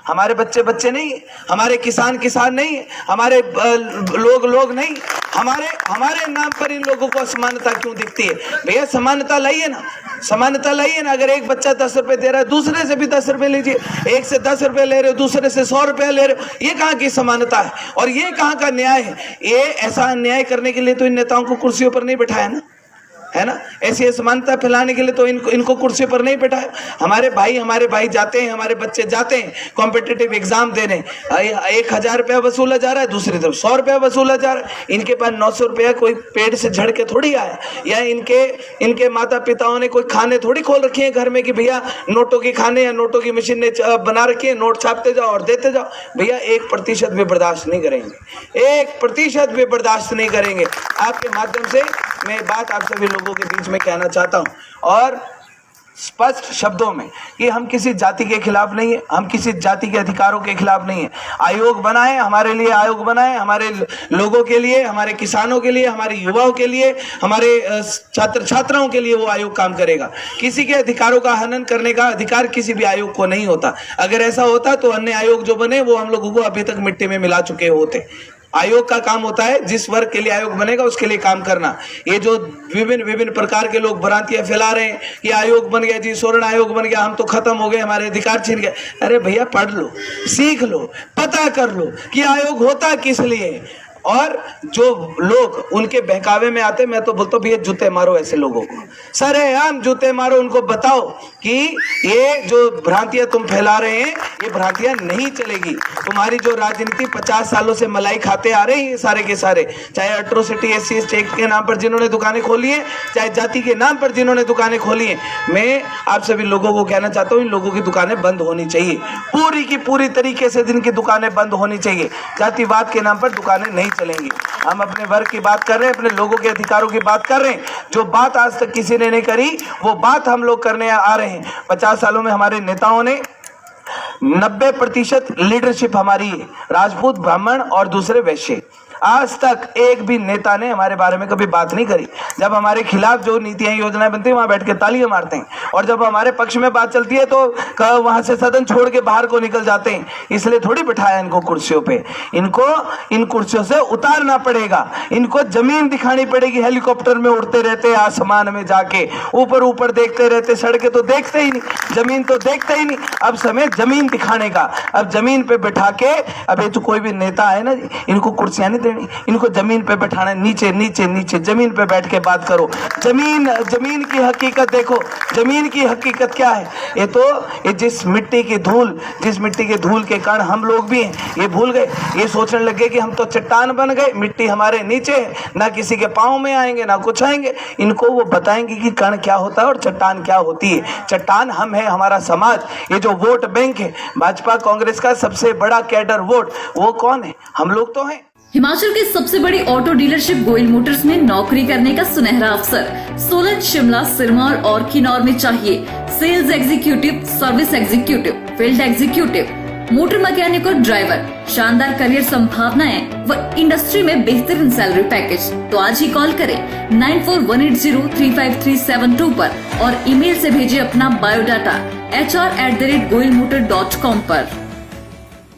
हमारे बच्चे बच्चे नहीं, हमारे किसान किसान नहीं, हमारे लोग नहीं, हमारे नाम पर इन लोगों को असमानता क्यों दिखती है? भैया समानता लाइए ना, समानता लाइए ना। अगर एक बच्चा 10 रुपए दे रहा है, दूसरे से भी 10 रुपए लीजिए। एक से 10 रुपए ले रहे हो, दूसरे से 100 रुपए ले रहे हो, ये कहाँ की समानता है और ये कहाँ का न्याय है? ये ऐसा अन्याय करने के लिए तो इन नेताओं को कुर्सियों पर नहीं बिठाया ना, है ना? ऐसी असमानता फैलाने के लिए तो इनको कुर्सी पर नहीं बैठाया। हमारे भाई जाते हैं, हमारे बच्चे जाते हैं कॉम्पिटिटिव एग्जाम देने, 1000 रुपया वसूला जा रहा है, दूसरी तरफ 100 रुपया वसूला जा रहा है। इनके पास 900 रुपया कोई पेड़ से झड़ के थोड़ी आया, या इनके माता पिताओं ने कोई खाने थोड़ी खोल रखी है घर में कि भैया नोटों की खाने या नोटों की मशीन ने बना रखी है, नोट छापते जाओ और देते जाओ। भैया 1% भी बर्दाश्त नहीं करेंगे, 1% भी बर्दाश्त नहीं करेंगे। आपके माध्यम से मैं बात आप सभी लोगों के बीच में कहना चाहता हूं, और स्पष्ट शब्दों में कि हम किसी जाति के खिलाफ नहीं है, हम किसी जाति के अधिकारों के खिलाफ नहीं है। आयोग बनाए, हमारे लिए आयोग बनाए, हमारे लोगों के लिए, हमारे किसानों के लिए, हमारे युवाओं के लिए, हमारे छात्र छात्राओं के लिए वो आयोग काम करेगा। किसी के अधिकारों का हनन करने का अधिकार किसी भी आयोग को नहीं होता। अगर ऐसा होता तो अन्य आयोग जो बने वो हम लोगों को अभी तक मिट्टी में मिला चुके होते। आयोग का काम होता है जिस वर्ग के लिए आयोग बनेगा उसके लिए काम करना। ये जो विभिन्न प्रकार के लोग भ्रांतियां फैला रहे हैं कि आयोग बन गया जी, स्वर्ण आयोग बन गया, हम तो खत्म हो गए, हमारे अधिकार छीन गए। अरे भैया पढ़ लो, सीख लो, पता कर लो कि आयोग होता किस लिए। और जो लोग उनके बहकावे में आते, मैं तो बोलता हूँ भैया जूते मारो ऐसे लोगों को, सरेआम जूते मारो। उनको बताओ कि ये जो भ्रांतियां तुम फैला रहे हैं ये भ्रांतियां नहीं चलेगी। तुम्हारी जो राजनीति 50 सालों से मलाई खाते आ रहे हैं सारे के सारे, चाहे एट्रोसिटी SC ST के नाम पर जिन्होंने दुकानें खोली हैं, चाहे जाति के नाम पर जिन्होंने दुकानें खोली हैं, मैं आप सभी लोगों को कहना चाहता हूँ इन लोगों की दुकानें बंद होनी चाहिए, पूरी की पूरी तरीके से जिनकी दुकानें बंद होनी चाहिए। जातिवाद के नाम पर दुकानें नहीं चलेंगी। हम अपने वर्ग की बात कर रहे हैं, अपने लोगों के अधिकारों की बात कर रहे हैं। जो बात आज तक किसी ने नहीं करी वो बात हम लोग करने आ रहे हैं। 50 सालों में हमारे नेताओं ने 90% लीडरशिप हमारी है, राजपूत, ब्राह्मण और दूसरे वैश्य। आज तक एक भी नेता ने हमारे बारे में कभी बात नहीं करी। जब हमारे खिलाफ जो नीतियां योजनाएं बनती है वहां बैठ के तालियां मारते हैं, और जब हमारे पक्ष में बात चलती है तो वहां से सदन छोड़ के बाहर को निकल जाते हैं। इसलिए थोड़ी बिठाया इनको कुर्सियों पे, इनको इन कुर्सियों से उतारना पड़ेगा। इनको जमीन दिखानी पड़ेगी। हेलीकॉप्टर में उड़ते रहते, आसमान में जाके ऊपर ऊपर देखते रहते, सड़कें तो देखते ही नहीं, जमीन तो देखते ही नहीं। अब समय जमीन दिखाने का। अब जमीन पे बिठा के, अब ये जो कोई भी नेता है ना, इनको कुर्सियां नहीं, इनको जमीन पे बैठाना, नीचे नीचे नीचे जमीन पे बैठ के बात करो। जमीन की हकीकत देखो, जमीन की हकीकत क्या है। ये जिस मिट्टी की धूल के कारण हम लोग भी हैं, ये भूल गए, ये सोचने लगे कि हम तो चट्टान बन गए, मिट्टी हमारे नीचे है, ना किसी के पाँव में आएंगे ना कुछ आएंगे। इनको वो बताएंगे कि कण क्या होता है और चट्टान क्या होती है। चट्टान हम है, हमारा समाज। ये जो वोट बैंक है भाजपा कांग्रेस का सबसे बड़ा कैडर वोट, वो कौन है? हम लोग तो हैं। हिमाचल की सबसे बड़ी ऑटो डीलरशिप गोयल मोटर्स में नौकरी करने का सुनहरा अवसर सोलन, शिमला, सिरमौर और किन्नौर में चाहिए sales executive, service executive, field executive, motor mechanic और ड्राइवर। शानदार करियर संभावनाएं व इंडस्ट्री में बेहतरीन सैलरी पैकेज। तो आज ही कॉल करें 9418035372 पर और ईमेल से भेजिए अपना बायोडाटा hr@goilmotor.com पर।